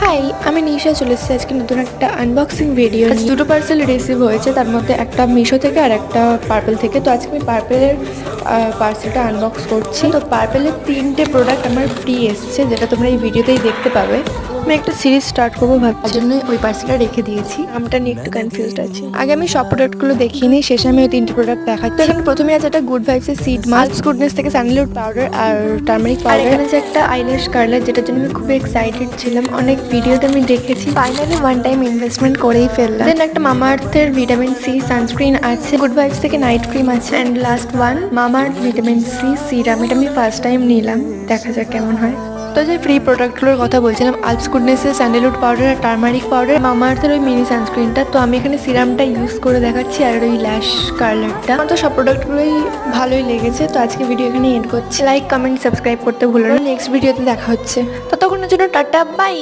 High, আমি নিশা চলে এসেছি আজকে নতুন একটা আনবক্সিং ভিডিও। আজ দুটো পার্সেল রিসিভ হয়েছে, তার মধ্যে একটা মিশো থেকে আর একটা পার্পল থেকে। তো আজকে আমি পার্পেলের পার্সেলটা আনবক্স করছি। তো পার্পেলের 3টে প্রোডাক্ট আমার ফ্রি এসছে, যেটা তোমরা এই ভিডিওতেই দেখতে পাবে। আমি একটা সিরিজ স্টার্ট করবো ভাবছি, জন্য ওই পার্সেলটা রেখে দিয়েছি। নামটা নিয়ে একটু কনফিউজড আছি। আগে আমি সব প্রোডাক্টগুলো দেখিয়ে নিই, শেষে আমি ওই 3টে প্রোডাক্ট দেখাচ্ছি। তো এখানে প্রথমে আছে একটা গুড ভাইবসের সিড মাস্ক, গুডনেস থেকে স্যান্ডেলউড পাউডার আর টার্মারিক পাউডার। এখানে আছে একটা আইল্যাশ কার্লার, যেটার জন্য আমি খুবই এক্সাইটেড ছিলাম। অনেক ভিডিওতে আমি দেখেছি, ফাইনালি ওয়ান টাইম ইনভেস্টমেন্ট করেই ফেললাম। দেন একটা মামাআর্থের ভিটামিন সি সানস্ক্রিন আছে, গুড ভাইবস থেকে নাইট ক্রিম আছে, and last one Mamaearth vitamin C serum. এটা আমি ফার্স্ট টাইম নিলাম, দেখা যাক কেমন হয়। তো যে ফ্রি প্রোডাক্টগুলোর কথা বলছিলাম, আলস গুডনেসের স্যান্ডেলউড পাউডার আর টার্মারিক পাউডার, মামাআর্থের ওই মিনি সানস্ক্রিনটা। তো আমি এখানে সিরামটা ইউজ করে দেখাচ্ছি, আর ওই ল্যাশ কার্লারটা। আমার তো সব প্রোডাক্টগুলোই ভালোই লেগেছে। তো আজকে ভিডিও এখানে এন্ড করছি। লাইক, কমেন্ট, সাবস্ক্রাইব করতে ভুলো না। নেক্সট ভিডিওতে দেখা হচ্ছে, ততক্ষণের জন্য টাটা, বাই।